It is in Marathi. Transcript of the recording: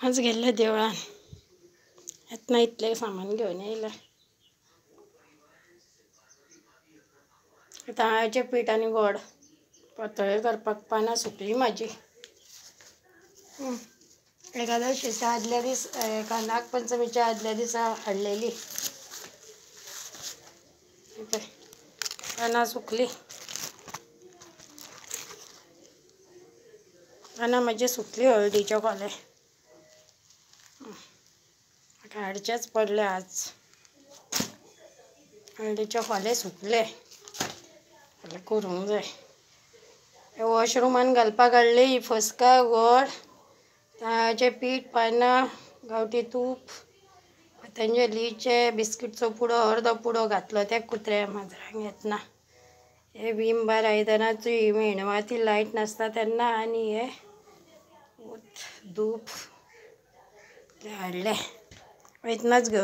आज गेले देवळान. येतना इतले सामान घेऊन येयले. तांदळाचें पीठ आनी गोड पातोळ्यो करपाक पानां सुकलीं म्हाजी. एकादशीच्या आदल्या दीस नागपंचमीच्या आदल्या दिसा हाडलेली. पानां सुकलीं. पानां म्हाजी सुकलीं हळदीचे खोले. म्हाका हाडचेच पडले आज. हळदीचे खोले सुकले. फाल्यां करूंक जाय. वॉशरुमान घालपाक हाडली फस्का गोड, तांदळाचें पीठ, पानां, गांवठी तूप, पतंजलीचे बिस्कीटचो पुडो अर्दो पुडो घातलो त्या कुत्र्या माजरांक येतना. हे विम बार आयदनाची मेणवाती लायट नासता तेन्ना आनी हे धूप हाडले. वयतनाच घेवन